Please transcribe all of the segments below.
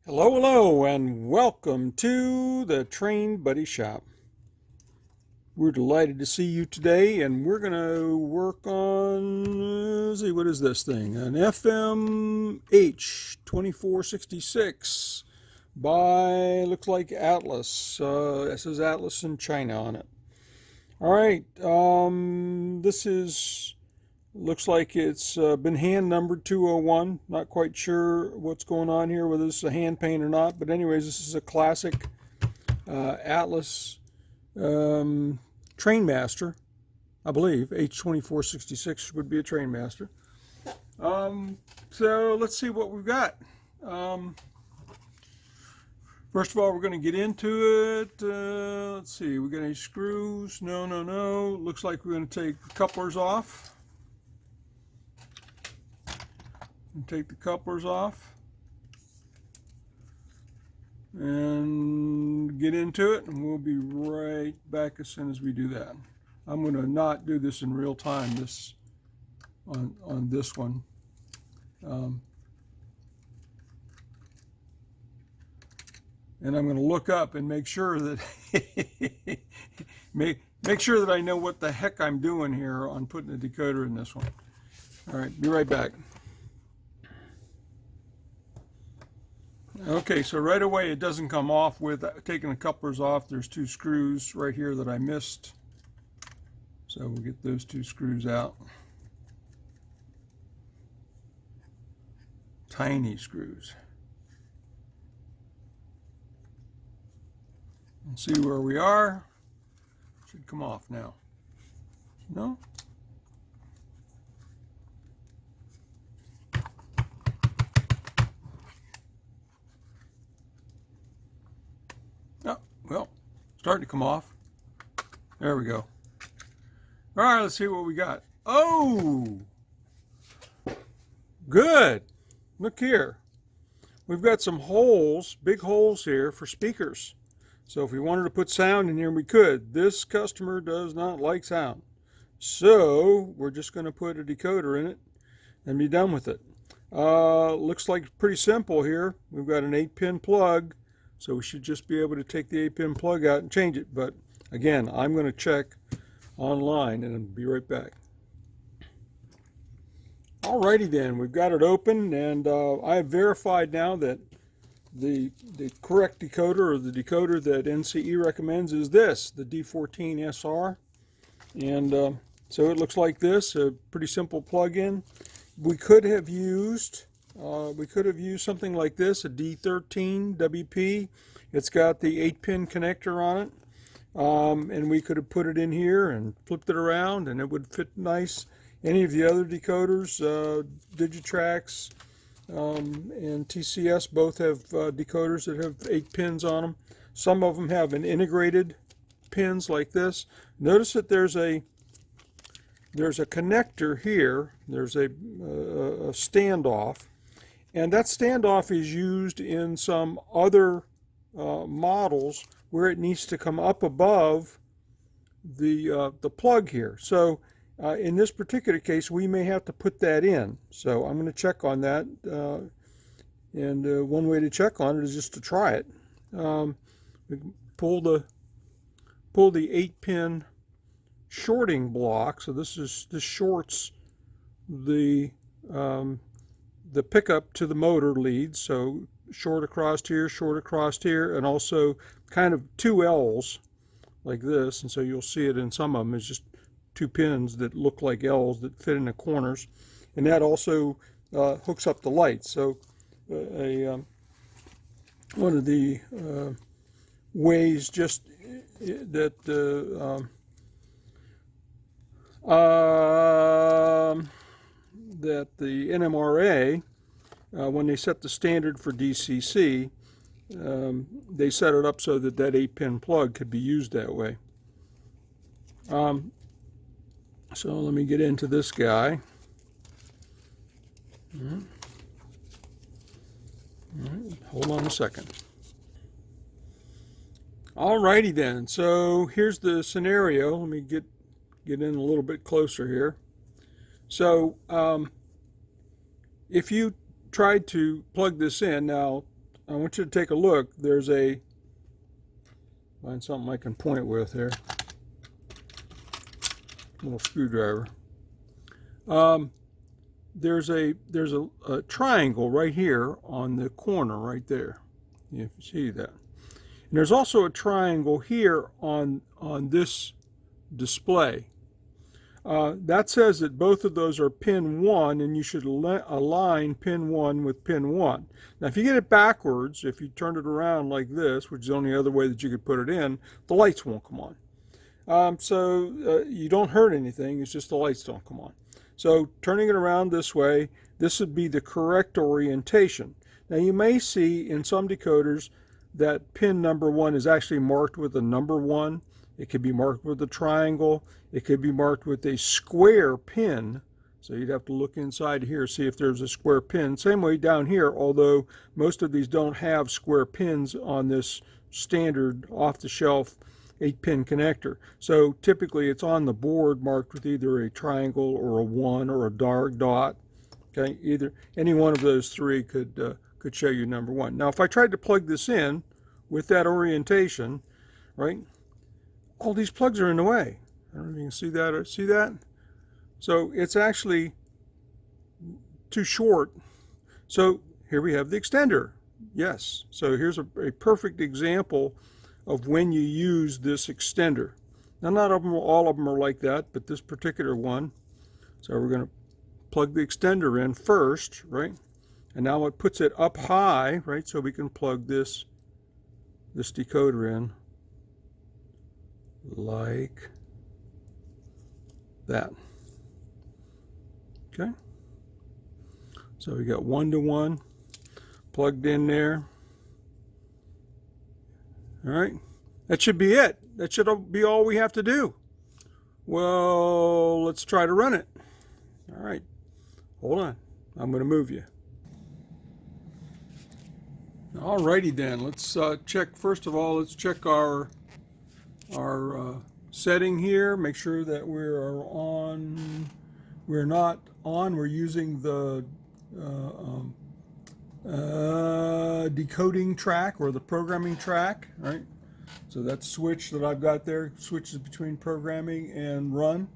Hello, hello, and welcome to the Train Buddy Shop. We're delighted to see you today, and we're going to work on, let's see, what is this thing? An FMH 2466 by, looks like Atlas. It says Atlas in China on it. All right, looks like it's been hand numbered 201. Not quite sure what's going on here, whether this is a hand paint or not. But anyways, this is a classic Atlas Trainmaster, I believe. H2466 would be a Trainmaster. So let's see what we've got. First of all, we're going to get into it. Let's see, we got any screws? No. Looks like we're going to take the couplers off. Take the couplers off and get into it, and we'll be right back as soon as we do that. I'm going to not do this in real time on this one. And I'm going to look up and make sure that make sure that I know what the heck I'm doing here on putting a decoder in this one. All right, be right back. Okay, so right away it doesn't come off with taking the couplers off. There's two screws right here that I missed. So we'll get those two screws out. Tiny screws. And see where we are. Should come off now. No? Well, starting to come off. There we go. All right, let's see what we got. Oh, good. Look here. We've got some holes, big holes here for speakers. So if we wanted to put sound in here, we could. This customer does not like sound. So we're just going to put a decoder in it and be done with it. Looks like pretty simple here. We've got an 8-pin plug. So we should just be able to take the 8-pin plug out and change it. But again, I'm going to check online and I'll be right back. Alrighty then, we've got it open, and I have verified now that the correct decoder, or the decoder that NCE recommends, is this, the D14SR. And so it looks like this, a pretty simple plug-in. We could have used something like this, a D13 WP. It's got the 8-pin connector on it, and we could have put it in here and flipped it around, and it would fit nice. Any of the other decoders, Digitrax and TCS, both have decoders that have 8 pins on them. Some of them have an integrated pins like this. Notice that there's a connector here. There's a standoff. And that standoff is used in some other models where it needs to come up above the plug here. So in this particular case, we may have to put that in. So I'm going to check on that. And one way to check on it is just to try it. We pull the 8-pin shorting block. So this shorts the pickup to the motor leads, so short across here, and also kind of 2 L's like this, and so you'll see it in some of them. It's just 2 pins that look like L's that fit in the corners, and that also hooks up the lights. So one of the ways just that the NMRA, when they set the standard for DCC, they set it up so that 8-pin plug could be used that way. So let me get into this guy. All right, hold on a second. Alrighty then, so here's the scenario. Let me get in a little bit closer here. So if you tried to plug this in, now I want you to take a look. There's a, find something I can point with here. Little screwdriver. There's a triangle right here on the corner right there. You can see that. And there's also a triangle here on this display. That says that both of those are pin 1, and you should align pin 1 with pin 1. Now if you get it backwards, if you turn it around like this, which is the only other way that you could put it in, the lights won't come on. You don't hurt anything, it's just the lights don't come on. So turning it around this way, this would be the correct orientation. Now you may see in some decoders that pin number 1 is actually marked with a number 1. It could be marked with a triangle. It could be marked with a square pin. So you'd have to look inside here, see if there's a square pin. Same way down here, although most of these don't have square pins on this standard off-the-shelf 8-pin connector. So typically it's on the board marked with either a triangle or a 1 or a dark dot. Okay, any one of those three could show you number 1. Now if I tried to plug this in with that orientation, right, all these plugs are in the way. I don't know if you can see that or see that. So it's actually too short. So here we have the extender. Yes, so here's a perfect example of when you use this extender. Now not all of them are like that, but this particular one. So we're going to plug the extender in first, right? And now it puts it up high, right? So we can plug this decoder in like that. Okay. So we got 1-to-1 plugged in there. All right, that should be it. That should be all we have to do. Well, let's try to run it. All right, hold on. I'm going to move you. All righty then. Let's check. First of all, let's check our setting here. Make sure that we're on. We're not on. We're using the decoding track or the programming track, right? So that switch that I've got there switches between programming and run.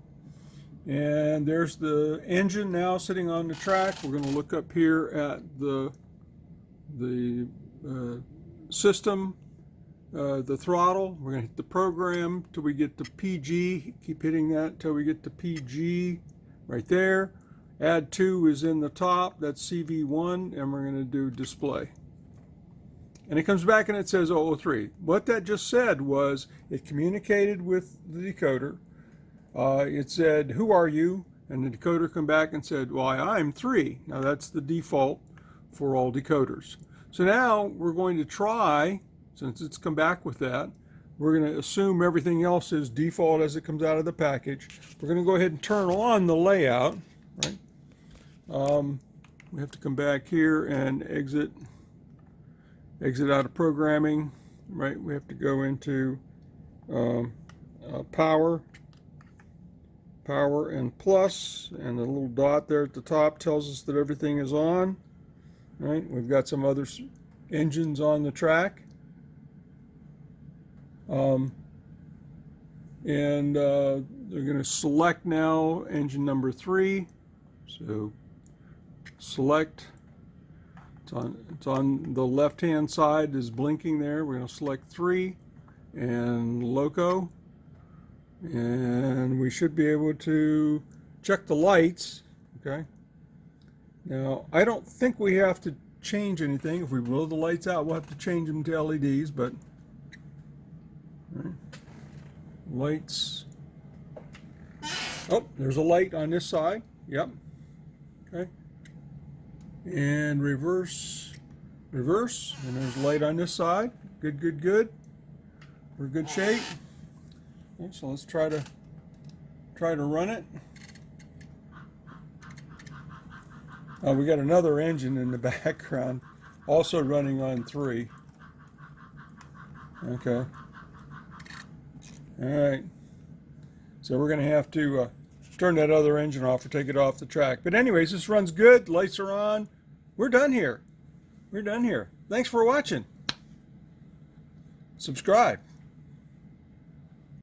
And there's the engine now sitting on the track. We're going to look up here at the system, the throttle. We're going to hit the program till we get to PG. Keep hitting that till we get to PG right there. Add 2 is in the top, that's CV1, and we're going to do display. And it comes back and it says 003. What that just said was it communicated with the decoder. It said, who are you? And the decoder came back and said, well, I'm 3. Now that's the default for all decoders. So now we're going to try, since it's come back with that, we're going to assume everything else is default as it comes out of the package. We're going to go ahead and turn on the layout, right? We have to come back here and exit out of programming, right? We have to go into power and plus, and the little dot there at the top tells us that everything is on, right? We've got some other engines on the track. And they're going to select now engine number 3. So select, it's on the left hand side is blinking there. We're going to select 3 and loco, and we should be able to check the lights. Okay, now I don't think we have to change anything. If we blow the lights out, we'll have to change them to LEDs, but right. Lights, oh, there's a light on this side. Yep. Okay, and reverse, and there's light on this side. Good. We're in good shape. Okay, so let's try to run it. We got another engine in the background, also running on 3. Okay. All right. So we're going to have to turn that other engine off or take it off the track. But anyways, this runs good. Lights are on. We're done here. We're done here. Thanks for watching. Subscribe.